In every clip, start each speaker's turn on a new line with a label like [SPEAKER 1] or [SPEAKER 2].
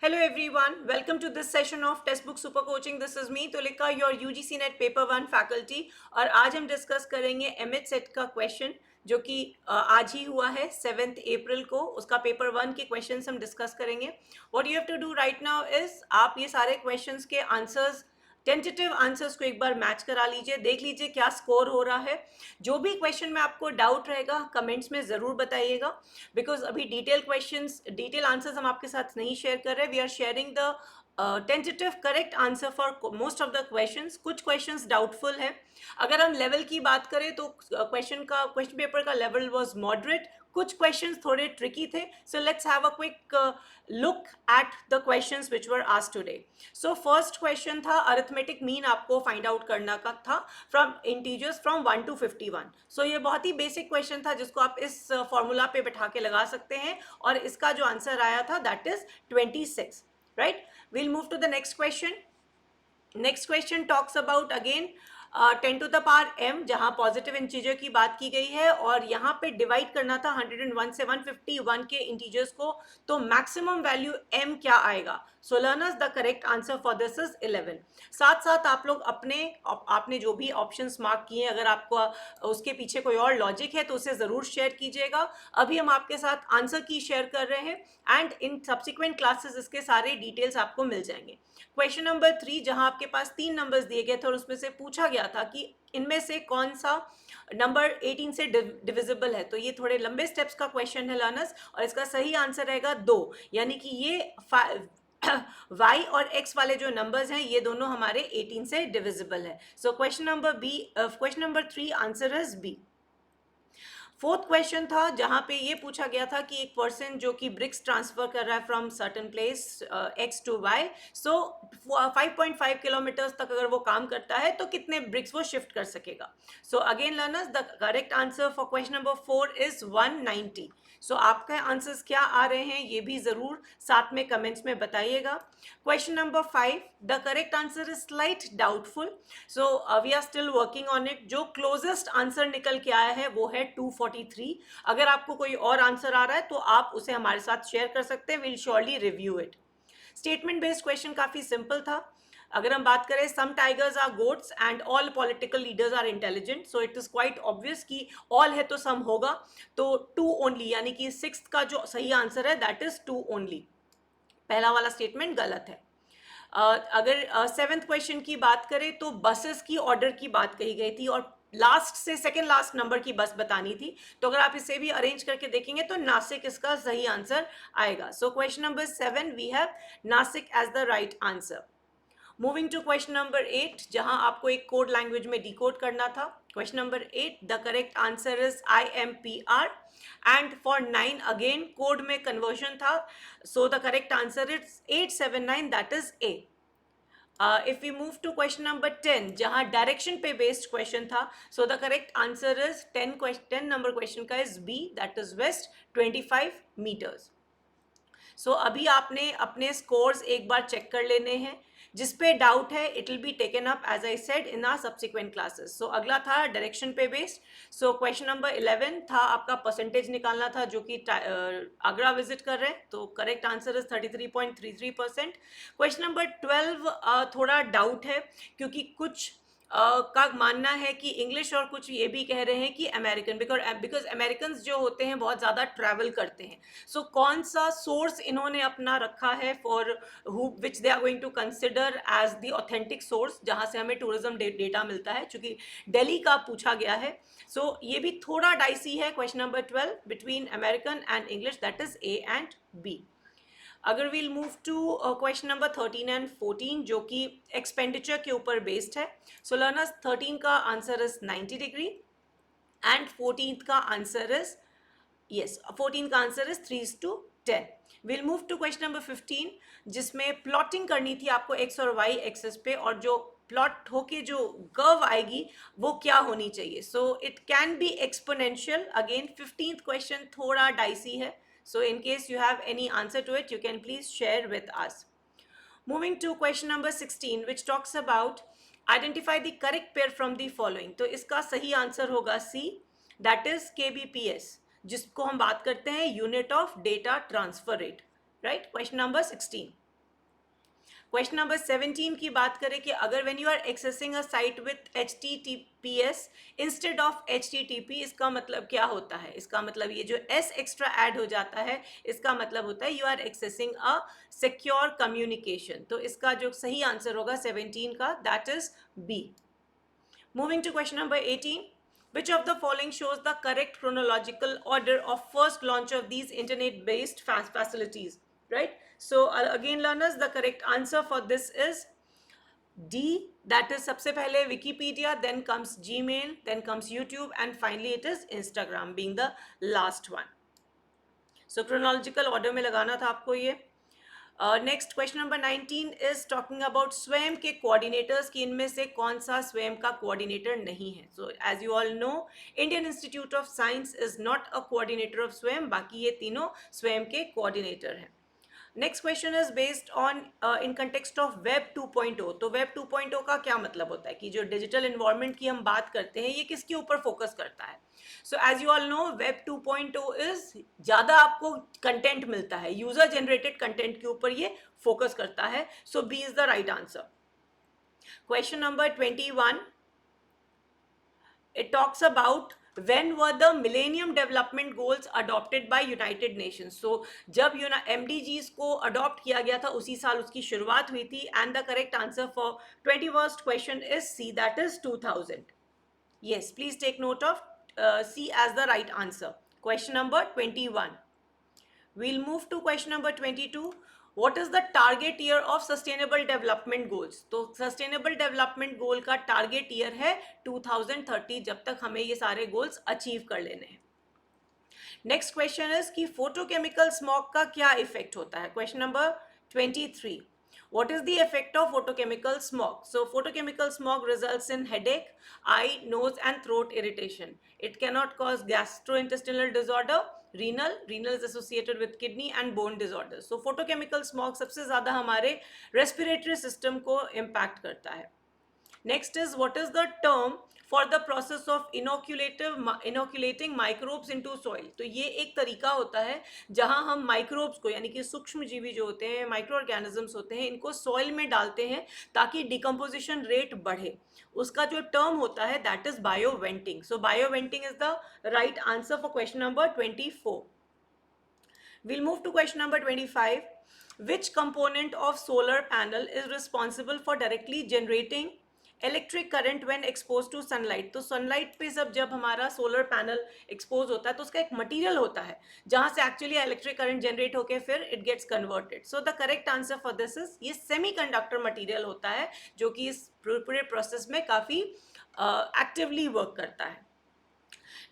[SPEAKER 1] Hello everyone, welcome to this session of Textbook Super Coaching. This is me Tulika, your UGC Net Paper 1 faculty और आज हम discuss करेंगे MH set का question जो कि आज ही हुआ है 7 अप्रैल को. उसका पेपर 1 के क्वेश्चंस हम डिस्कस करेंगे. What you have to do right now is आप ये सारे क्वेश्चंस के आंसर्स टेंटेटिव आंसर्स को एक बार मैच करा लीजिए, देख लीजिए क्या स्कोर हो रहा है. जो भी क्वेश्चन में आपको डाउट रहेगा कमेंट्स में ज़रूर बताइएगा, बिकॉज अभी डिटेल आंसर्स हम आपके साथ नहीं शेयर कर रहे. We are sharing the tentative correct answer for most of the questions. कुछ क्वेश्चंस डाउटफुल है. अगर हम लेवल की बात करें तो क्वेश्चन पेपर का लेवल वाज मॉडरेट. कुछ क्वेश्चंस थोड़े ट्रिकी थे. So let's have a quick look at the questions which were asked today. So first question था अरिथमेटिक मीन आपको फाइंड आउट करना का था फ्रॉम इंटीजर्स फ्रॉम 1 to 51. सो ये बहुत ही बेसिक क्वेश्चन था जिसको आप इस फॉर्मूला पे बैठा के लगा सकते हैं और इसका जो आंसर आया था that is 26. Right, we'll move to the next question. Next question talks about again 10 to the power m, जहाँ पॉजिटिव इंटीजर की बात की गई है और यहाँ पे डिवाइड करना था 101 से 151 के इंटीजर्स को. तो मैक्सिमम वैल्यू m क्या आएगा? सो learners the correct answer for this is 11. साथ साथ आप लोग आपने जो भी ऑप्शंस मार्क किए हैं, अगर आपको उसके पीछे कोई और लॉजिक है तो उसे ज़रूर शेयर कीजिएगा. अभी हम आपके साथ आंसर की शेयर कर रहे हैं एंड इन सब्सिक्वेंट क्लासेस इसके सारे डिटेल्स आपको मिल जाएंगे. क्वेश्चन नंबर 3, जहां आपके पास 3 नंबर्स दिए गए थे और उसमें से पूछा गया था कि इनमें से कौन सा नंबर 18 से डिविजिबल है. तो ये थोड़े लंबे स्टेप्स का क्वेश्चन है लर्नर्स और इसका सही आंसर रहेगा 2. यानी कि ये y और x वाले जो नंबर्स हैं ये दोनों हमारे 18 से डिविजिबल है. So question number 3 answer is B. Fourth question था जहाँ पे ये पूछा गया था कि एक पर्सन जो कि ब्रिक्स ट्रांसफर कर रहा है from certain place X to Y, so 5.5 kilometres तक अगर वो काम करता है तो कितने ब्रिक्स वो शिफ्ट कर सकेगा. So again learners the correct answer for question number 4 is 190. सो आपके आंसर्स क्या आ रहे हैं ये भी ज़रूर साथ में कमेंट्स में बताइएगा. Question number 5, the correct answer is slight doubtful. So we are still working on it. जो क्लोजेस्ट आंसर निकल के आया है वो है 243. अगर आपको कोई और आंसर आ रहा है तो आप उसे हमारे साथ शेयर कर सकते हैं. Will surely review it. Statement based question काफ़ी सिंपल था. अगर हम बात करें some tigers are goats and all political leaders are intelligent, so it is quite obvious कि ऑल है तो सम होगा. तो 2 ओनली, यानी कि 6th का जो सही आंसर है दैट इज 2 ओनली. पहला वाला स्टेटमेंट गलत है. अगर 7th क्वेश्चन की बात करें तो बसेस की ऑर्डर की बात कही गई थी और लास्ट से सेकेंड लास्ट नंबर की बस बतानी थी. तो अगर आप इसे भी अरेंज करके देखेंगे तो नासिक इसका सही आंसर आएगा. So question number 7 we have Nashik as the right answer. Moving to question number 8, जहां आपको एक कोड लैंग्वेज में डिकोड करना था. Question number 8, the correct answer is IMPR and for 9 again code में कन्वर्शन था. So the correct answer is 879, that is A. If we move to question number 10, जहाँ direction पे बेस्ड क्वेश्चन था, so the correct answer is 10 number question का is B, that is west 25 metres. So अभी आपने अपने scores एक बार check कर लेने हैं. जिस पे डाउट है it will be taken up as I said in our subsequent classes. So अगला था डायरेक्शन पे बेस्ड. सो क्वेश्चन नंबर 11 था आपका परसेंटेज निकालना था जो कि आगरा विजिट कर रहे हैं. तो correct answer is 33.33%. Question number 12 थोड़ा डाउट है क्योंकि कुछ का मानना है कि इंग्लिश और कुछ ये भी कह रहे हैं कि अमेरिकन, बिकॉज अमेरिकन जो होते हैं बहुत ज़्यादा ट्रैवल करते हैं. सो कौन सा सोर्स इन्होंने अपना रखा है for which they are going to consider as the authentic source जहाँ से हमें टूरिज्म डेटा मिलता है, चूँकि दिल्ली का पूछा गया है. सो ये भी थोड़ा डाइसी है. Question number 12 between American and English, that is A and B. अगर we'll move to question number 13 and 14 जो कि एक्सपेंडिचर के ऊपर बेस्ड है. सो लर्नर्स 13 का answer is 90 degree and 14th का आंसर इज 14 का answer is 3:10. Will move to question number 15 जिसमें प्लॉटिंग करनी थी आपको एक्स और वाई एक्सेस पे और जो प्लॉट होके जो कर्व आएगी वो क्या होनी चाहिए. So it can be exponential. Again 15th question थोड़ा डाइसी है. So in case you have any answer to it, you can please share with us. Moving to question number 16, which talks about identify the correct pair from the following. तो इसका सही answer होगा C, that is KBPS, जिसको हम बात करते हैं unit of data transfer rate. Right, question number 16. Question number 17 की बात करें कि अगर when you are accessing a site with HTTPS instead of HTTP, इसका मतलब क्या होता है? इसका मतलब ये जो S एक्स्ट्रा ऐड हो जाता है, इसका मतलब होता है you are accessing a secure communication. तो इसका जो सही आंसर होगा 17 का, that is B. Moving to question number 18. Which of the following shows the correct chronological order of first launch of these internet-based facilities? Right? So again, learners, the correct answer for this is D. That is सबसे पहले Wikipedia, then comes Gmail, then comes YouTube, and finally it is Instagram being the last one. So chronological order में लगाना था आपको ये। Next question number 19 is talking about स्वयं के coordinators की इनमें से कौन सा स्वयं का कोऑर्डिनेटर नहीं है। So as you all know, Indian Institute of Science is not a coordinator of Swayam, बाकी ये तीनों स्वयं के कोऑर्डिनेटर हैं। Next question is based on in context of web 2.0। तो वेब 2.0 का क्या मतलब होता है कि जो डिजिटल इन्वायरमेंट की हम बात करते हैं, ये किसके ऊपर फोकस करता है? So as you all know, web 2.0 is ज़्यादा आपको कंटेंट मिलता है, यूजर जनरेटेड कंटेंट के ऊपर ये फोकस करता है। So B is the right answer. Question number 21, it talks about when were the millennium development goals adopted by United Nations. So जब MDGs को adopt किया गया था, उसी साल उसकी शुरुआत हुई थी, and the correct answer for 21st question is C, that is 2000. Yes, please take note of C as the right answer. Question number 21. We'll move to question number 22. What is the target year of sustainable development goals? तो sustainable development goal का target year है 2030, जब तक हमें ये सारे goals achieve कर लेने हैं। नेक्स्ट क्वेश्चन इज कि फोटोकेमिकल स्मॉग का क्या इफेक्ट होता है? Question number 23. What is the effect of photochemical smog? So photochemical smog results in headache, eye, nose and throat irritation. It cannot cause gastrointestinal disorder, renal is associated with kidney and bone disorders. So photochemical smog सबसे ज़्यादा हमारे respiratory system को impact करता है। Next is, what is the term for the process of inoculating microbes into soil? तो ये एक तरीका होता है जहां हम माइक्रोब्स को, यानी कि सूक्ष्म जीवी जो होते हैं, माइक्रो ऑर्गेनिजम्स होते हैं, इनको सॉइल में डालते हैं ताकि डिकम्पोजिशन रेट बढ़े। उसका जो टर्म होता है that is bioventing. So bioventing is the right answer for question number 24. We'll move to question number 25. Which component of solar panel is responsible for directly generating electric current when expose to sunlight? तो sunlight पे जब हमारा solar panel expose होता है तो उसका एक material होता है जहां से एक्चुअली इलेक्ट्रिक करंट जनरेट होकर फिर it gets converted. So the correct answer for this is, ये सेमीकंडक्टर मटेरियल होता है जो कि इस पूरे प्रोसेस में काफी एक्टिवली वर्क करता है।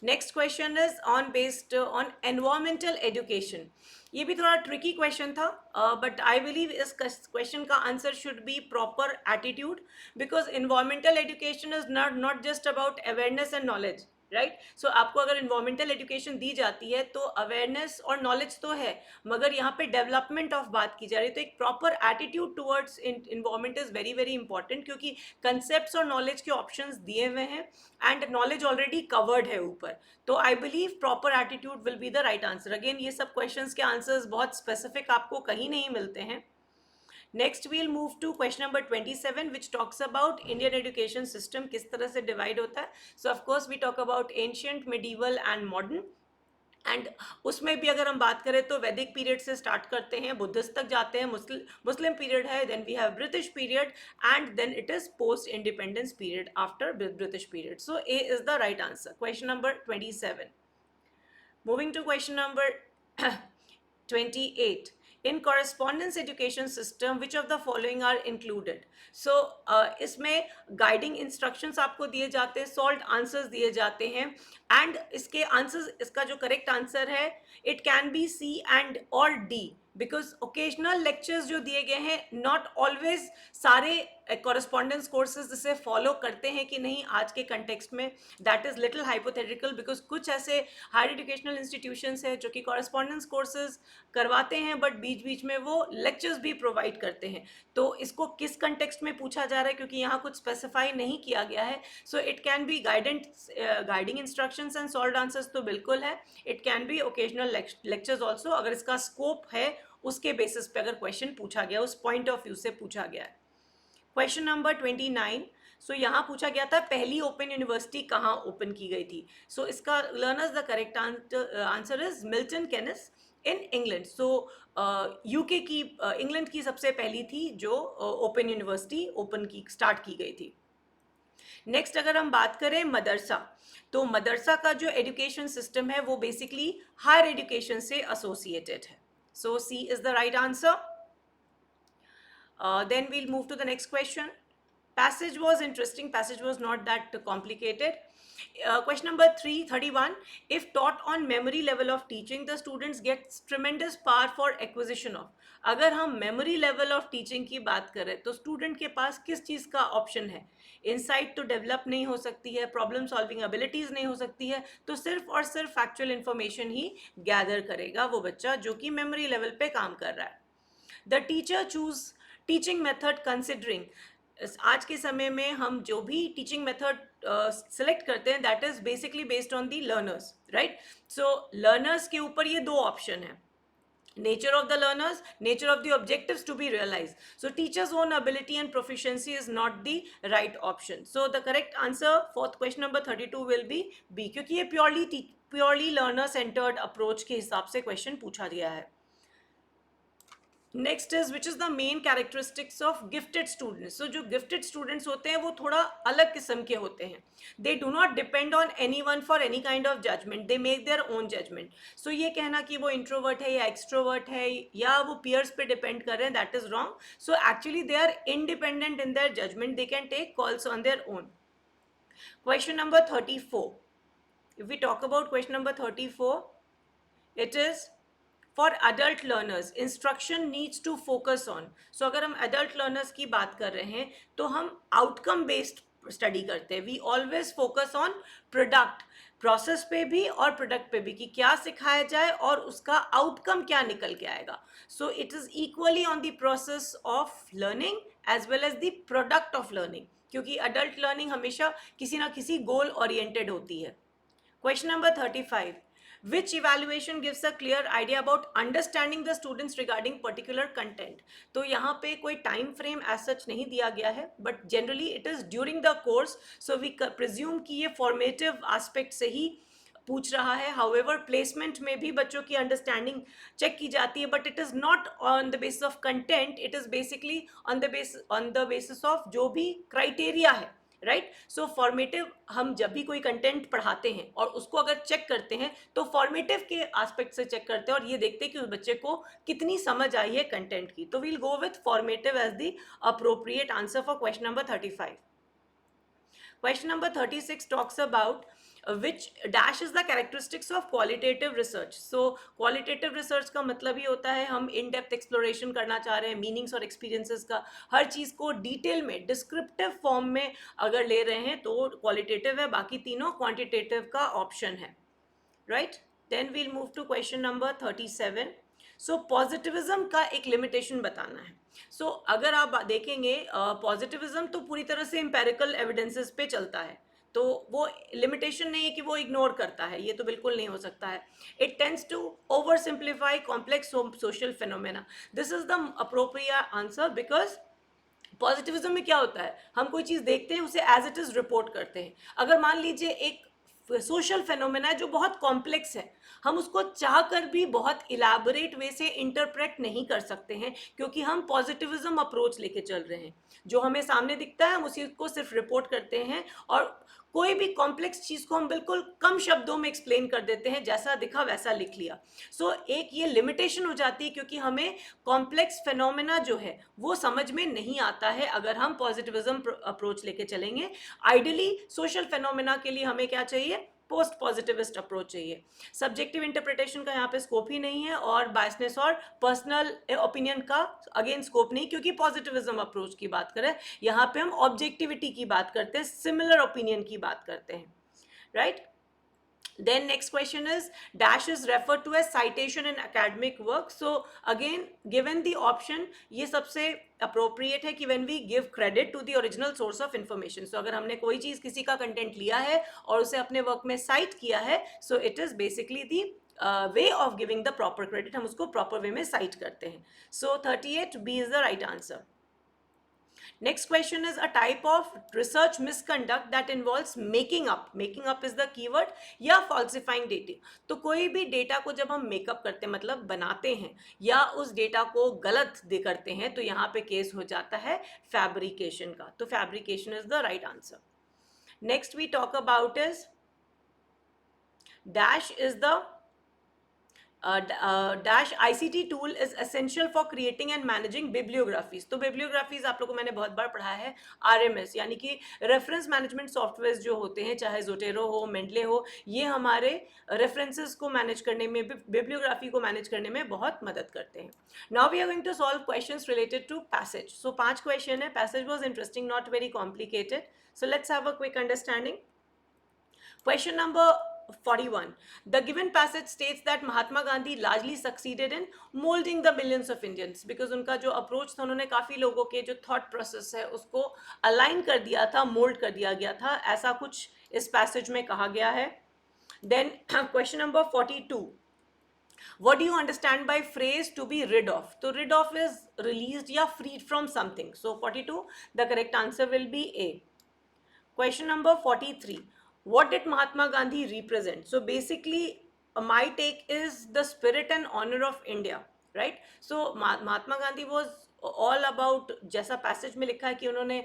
[SPEAKER 1] Next question is on based on environmental education. ये भी थोड़ा ट्रिकी क्वेश्चन था, बट आई बिलीव इस क्वेश्चन का answer should be proper attitude, because environmental education is not just about awareness and knowledge, right? So आपको अगर environmental education दी जाती है तो अवेयरनेस और नॉलेज तो है, मगर यहाँ पे डेवलपमेंट ऑफ बात की जा रही है, तो एक proper attitude towards environment is very very important, क्योंकि कंसेप्ट्स और नॉलेज के ऑप्शंस दिए हुए हैं एंड नॉलेज ऑलरेडी कवर्ड है ऊपर। तो I believe proper attitude will be the right answer. Again ये सब क्वेश्चंस के आंसर्स बहुत स्पेसिफिक आपको कहीं नहीं मिलते हैं। Next we'll move to question number 27 which talks about Indian education system किस तरह से डिवाइड होता है। So of course we talk about ancient, medieval and modern, and उसमें भी अगर हम बात करें तो वैदिक पीरियड से स्टार्ट करते हैं, बुद्धिस्ट तक जाते हैं, मुस्लिम पीरियड है, then we have British period and then it is post independence period after British period. So A is the right answer, question number 27. Moving to question number 28. In correspondence education system, which of the following are included? So इसमें guiding instructions आपको दिए जाते हैं, solved answers दिए जाते हैं, and इसके answers, इसका जो correct answer है it can be C and or D, because occasional lectures जो दिए गए हैं नॉट ऑलवेज सारे कॉरेस्पॉन्डेंस कोर्सेज इसे फॉलो करते हैं कि नहीं आज के कंटेक्स्ट में, that is little hypothetical, because कुछ ऐसे हायर एजुकेशनल इंस्टीट्यूशंस हैं जो कि कॉरेस्पॉन्डेंस कोर्सेज करवाते हैं बट बीच बीच में वो लेक्चर्स भी प्रोवाइड करते हैं। तो इसको किस कंटेक्स्ट में पूछा जा रहा है क्योंकि यहाँ कुछ स्पेसिफाई नहीं किया गया है। So it can be guiding instructions and solved answers तो बिल्कुल है, it can be occasional lectures also, अगर इसका स्कोप है उसके बेसिस पे अगर क्वेश्चन पूछा गया, उस पॉइंट ऑफ व्यू से पूछा गया है। क्वेश्चन नंबर 29, सो यहाँ पूछा गया था पहली ओपन यूनिवर्सिटी कहाँ ओपन की गई थी। सो इसका learners the correct answer is Milton Keynes in England. So UK की इंग्लैंड की सबसे पहली थी जो ओपन यूनिवर्सिटी ओपन की स्टार्ट की गई थी। नेक्स्ट अगर हम बात करें मदरसा, तो मदरसा का जो एजुकेशन सिस्टम है वो बेसिकली हायर एजुकेशन से एसोसिएटेड है। So C is the right answer. Then we'll move to the next question. Passage was interesting. Passage was not that complicated. Question number 31. If taught on memory level of teaching, the students get tremendous power for acquisition of. अगर हम memory level of teaching की बात करें तो student के पास किस चीज़ का option है? Insight तो develop नहीं हो सकती है, problem solving abilities नहीं हो सकती है, तो सिर्फ और सिर्फ factual information ही gather करेगा वो बच्चा जो कि memory level पे काम कर रहा है. The teacher choose teaching method considering, आज के समय में हम जो भी टीचिंग मेथड सेलेक्ट करते हैं that is basically based on the learners, right. So learners के ऊपर ये दो ऑप्शन है, nature of the learners, nature of the objectives to be realized. So teachers own ability and proficiency is not the right option. So the correct answer for question number 32 will be B, क्योंकि ये purely learner centered approach के हिसाब से question पूछा गया है। Next is which is the main characteristics of gifted students. So जो gifted students होते हैं वो थोड़ा अलग किस्म के होते हैं। They do not depend on any one for any kind of judgement, they make their own judgement. So ये कहना कि वो इंट्रोवर्ट है या एक्सट्रोवर्ट है या वो पियर्स पे डिपेंड कर रहे हैं, that is wrong. So actually they are independent in their judgment, they can take calls on their own. Question number 34, if we talk about question number 34, it is for adult learners instruction needs to focus on. So अगर हम adult learners की बात कर रहे हैं तो हम outcome based study करते हैं। We always focus on product, process पे भी और प्रोडक्ट पे भी कि क्या सिखाया जाए और उसका आउटकम क्या निकल के आएगा। So it is equally on the process of learning as well as the product of learning, क्योंकि अडल्ट लर्निंग हमेशा किसी ना किसी गोल ओरिएंटेड होती है। Question number 35, which evaluation gives a clear idea about understanding the students regarding particular content। तो यहाँ पे कोई टाइम फ्रेम एज सच नहीं दिया गया है, but generally it is during the course, so we presume कि ये फॉर्मेटिव एस्पेक्ट से ही पूछ रहा है। हाउएवर प्लेसमेंट में भी बच्चों की अंडरस्टैंडिंग चेक की जाती है, but it is not on the basis of content, it is basically on the basis of जो भी क्राइटेरिया है, राइट। सो फॉर्मेटिव हम जब भी कोई कंटेंट पढ़ाते हैं और उसको अगर चेक करते हैं तो फॉर्मेटिव के एस्पेक्ट से चेक करते हैं और ये देखते हैं कि उस बच्चे को कितनी समझ आई है कंटेंट की। तो we'll go with formative as the appropriate answer for question number 35। Question number 36 talks about which dash is the characteristics of qualitative research। so qualitative research का मतलब ही होता है हम in depth exploration करना चाह रहे हैं मीनिंग्स और एक्सपीरियंसेस का, हर चीज़ को डिटेल में डिस्क्रिप्टिव फॉर्म में अगर ले रहे हैं तो क्वालिटेटिव है, बाकी तीनों क्वांटिटेटिव का ऑप्शन है, right. Then we'll move to question number 37। So positivism का एक लिमिटेशन बताना है। सो अगर आप देखेंगे पॉजिटिविज्म तो पूरी तरह से एम्पेरिकल एविडेंसेस पे चलता है, तो वो लिमिटेशन नहीं है कि वो इग्नोर करता है, ये तो बिल्कुल नहीं हो सकता है। It tends to oversimplify complex social phenomena. This is the appropriate answer, because positivism में क्या होता है, हम कोई चीज़ देखते हैं उसे एज इट इज़ रिपोर्ट करते हैं। अगर मान लीजिए एक सोशल फेनोमेना है जो बहुत कॉम्प्लेक्स है, हम उसको चाह कर भी बहुत इलैबोरेट वे से इंटरप्रेट नहीं कर सकते हैं, क्योंकि हम पॉजिटिविज्म अप्रोच लेके चल रहे हैं। जो हमें सामने दिखता है हम उसी को सिर्फ रिपोर्ट करते हैं और कोई भी कॉम्प्लेक्स चीज़ को हम बिल्कुल कम शब्दों में एक्सप्लेन कर देते हैं, जैसा दिखा वैसा लिख लिया। सो एक ये लिमिटेशन हो जाती है, क्योंकि हमें कॉम्प्लेक्स फेनोमेना जो है वो समझ में नहीं आता है अगर हम पॉजिटिविज्म अप्रोच लेके चलेंगे। आइडियली सोशल फेनोमेना के लिए हमें क्या चाहिए, पोस्ट पॉजिटिविस्ट अप्रोच चाहिए। सब्जेक्टिव इंटरप्रिटेशन का यहाँ पे स्कोप ही नहीं है और बायसनेस और पर्सनल ओपिनियन का अगेन स्कोप नहीं, क्योंकि पॉजिटिविज्म अप्रोच की बात करें यहाँ पे हम ऑब्जेक्टिविटी की बात करते हैं, सिमिलर ओपिनियन की बात करते हैं, right. Then next question is dash is referred to as citation in academic work। So again given the option, ये सबसे appropriate है कि when we give credit to the original source of information। so अगर हमने कोई चीज़ किसी का content लिया है और उसे अपने वर्क में साइट किया है, so it is basically the way of giving the proper credit, हम उसको प्रॉपर वे में साइट करते हैं. So 38 B is the right answer. Next question is a type of research misconduct that involves making up. Making up is the keyword, या falsifying data. तो कोई भी data को जब हम मेकअप करते हैं मतलब बनाते हैं या उस डेटा को गलत दे करते हैं तो यहाँ पे केस हो जाता है फैब्रिकेशन का. तो fabrication is the right answer. Next we talk about is dash is the dash ICT tool is essential for creating and managing bibliographies. तो bibliographies आप लोगों को मैंने बहुत बार पढ़ा है. RMS यानी कि रेफरेंस मैनेजमेंट सॉफ्टवेयर जो होते हैं, चाहे जोटेरो हो, मेंडले हो, ये हमारे रेफरेंसेस को मैनेज करने में, बिब्लियोग्राफी को मैनेज करने में बहुत मदद करते हैं. Now we are going to solve questions related to passage. So 5 question है. Passage was interesting, not very complicated. So let's have a quick understanding. Question number 41. The given passage states that Mahatma Gandhi largely succeeded in molding the millions of Indians, because उनका जो approach था, उन्होंने काफ़ी लोगों के जो thought process है उसको अलाइन कर दिया था, मोल्ड कर दिया गया था, ऐसा कुछ इस पैसेज में कहा गया है. Then question number 42. What do you understand by phrase to be rid of? So rid of is released या freed from something. So 42, the correct answer will be A. Question number 43. What did Mahatma Gandhi represent? So basically, my take is the spirit and honor of India, right? So Mahatma Gandhi was all about, जैसा passage में लिखा है कि उन्होंने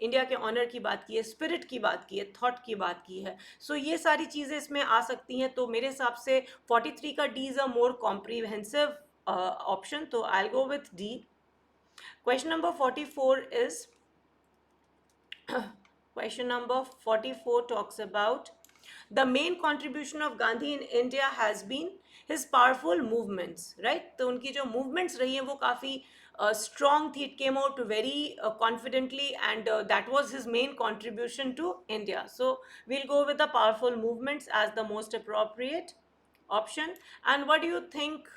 [SPEAKER 1] India के honour की बात की है, स्पिरिट की बात की है, थॉट की बात की है. सो ये सारी चीज़ें इसमें आ सकती हैं. तो मेरे हिसाब से 43 का D is a more comprehensive option. तो I will go with D. Question number 44 is Question number 44 talks about the main contribution of Gandhi in India has been his powerful movements, right? तो उनकी जो movements रही हैं वो काफ़ी strong थी. It came out very confidently, and that was his main contribution to India. So we'll go with the powerful movements as the most appropriate option. And what do you think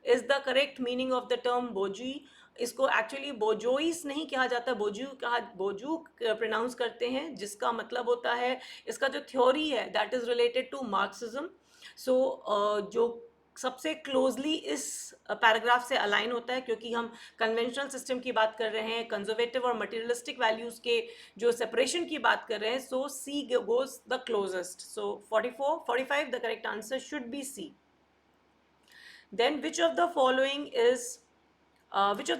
[SPEAKER 1] is the correct meaning of the term बोजी? इसको actually बोजोइस नहीं कहा जाता, बोजू pronounce करते हैं, जिसका मतलब होता है, इसका जो थ्योरी है that is related to Marxism. So जो सबसे क्लोजली इस पैराग्राफ से अलाइन होता है, क्योंकि हम कन्वेंशनल सिस्टम की बात कर रहे हैं, कंजर्वेटिव और मटेरियलिस्टिक वैल्यूज़ के जो सेपरेशन की बात कर रहे हैं. So C goes the closest. So 45 the correct answer should be C. Then which of the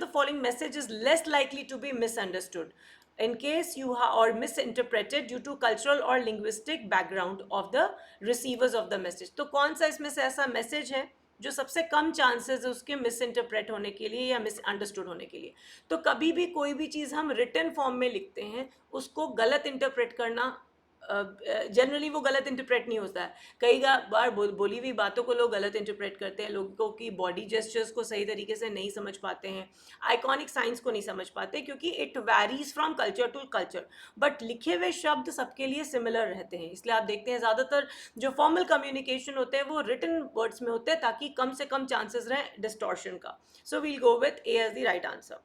[SPEAKER 1] following message is less likely to be misunderstood in case you or misinterpreted due to cultural or linguistic background of the receivers of the message? तो कौन सा इसमें से ऐसा message है जो सबसे कम chances है उसके मिसइंटरप्रेट होने के लिए या मिसअंडरस्टूड होने के लिए? तो कभी भी कोई भी चीज़ हम रिटन फॉर्म में लिखते हैं, उसको गलत इंटरप्रेट करना जनरली वो गलत इंटरप्रेट नहीं होता है. कई बार बोली हुई बातों को लोग गलत इंटरप्रेट करते हैं, लोगों की बॉडी जेस्चर्स को सही तरीके से नहीं समझ पाते हैं, आइकॉनिक साइंस को नहीं समझ पाते, क्योंकि it varies from culture to culture. But लिखे हुए शब्द सबके लिए सिमिलर रहते हैं, इसलिए आप देखते हैं ज़्यादातर जो फॉर्मल कम्युनिकेशन होते हैं वो रिटन वर्ड्स में होते हैं, ताकि कम से कम चांसेस रहें डिस्टॉर्शन का. So we'll go with A as the right answer.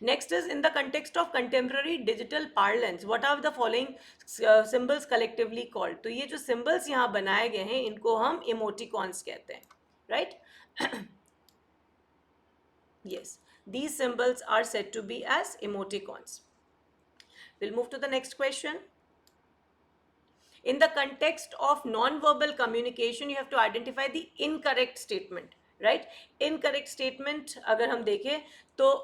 [SPEAKER 1] Next is, in the context of contemporary digital parlance, what are the following symbols collectively called? तो ये जो symbols यहाँ बनाए गए हैं इनको हम emoticons कहते हैं, right? Yes, these symbols are said to be as emoticons. We'll move to the next question. In the context of non-verbal communication, you have to identify the incorrect statement, right? Incorrect statement अगर हम देखें तो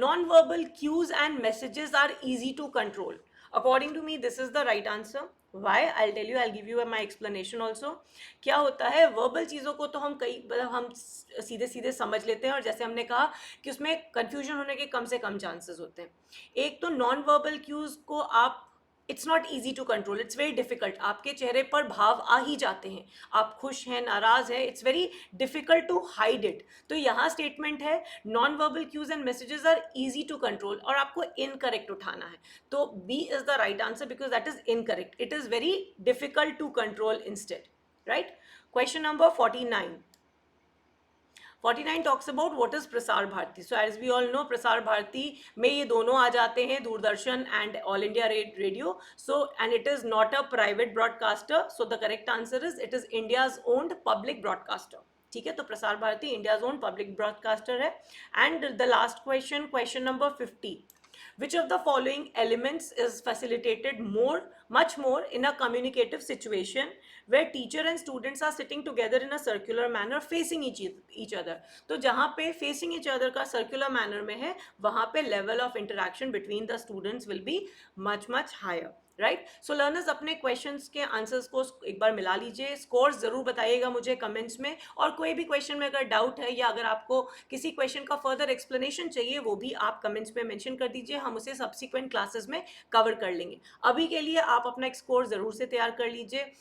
[SPEAKER 1] non-verbal cues and messages are easy to control. According to me, this is the right answer. Why? I'll tell you. I'll give you my explanation also. क्या होता है, verbal चीज़ों को तो हम हम सीधे सीधे समझ लेते हैं, और जैसे हमने कहा कि उसमें कन्फ्यूजन होने के कम से कम चांसेस होते हैं. एक तो नॉन वर्बल क्यूज़ को आप, it's not easy to control, it's very difficult. आपके चेहरे पर भाव आ ही जाते हैं, आप खुश हैं, नाराज़ हैं, it's very difficult to hide it. तो यहाँ स्टेटमेंट है non verbal cues and messages are easy to control, और आपको इनकरेक्ट उठाना है. तो B is the right answer, because that is incorrect. It is very difficult to control instead, right? Question number 49. 49 talks about what is Prasar Bharati. So as we all know, Prasar Bharati में ये दोनों आ जाते हैं, Doordarshan and All India Radio. So and it is not a private broadcaster. So the correct answer is it is India's owned public broadcaster. ठीक है, तो Prasar Bharati India's own public broadcaster है. And the last question, question number 50. Which of the following elements is facilitated much more in a communicative situation where teacher and students are sitting together in a circular manner facing each other? तो जहाँ पे facing each other का circular manner में है, वहाँ पे level of interaction between the students will be much higher. Right. So learners अपने questions के आंसर्स को एक बार मिला लीजिए, स्कोर्स ज़रूर बताइएगा मुझे कमेंट्स में, और कोई भी क्वेश्चन में अगर डाउट है या अगर आपको किसी क्वेश्चन का फर्दर एक्सप्लेनेशन चाहिए वो भी आप कमेंट्स में मेंशन कर दीजिए, हम उसे सब्सिक्वेंट क्लासेस में कवर कर लेंगे. अभी के लिए आप अपना एक स्कोर ज़रूर से तैयार कर लीजिए.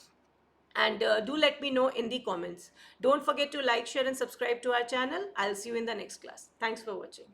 [SPEAKER 1] And do let me know in the comments. Don't forget to like, share and subscribe to our channel. I'll see you in the next class. Thanks for watching.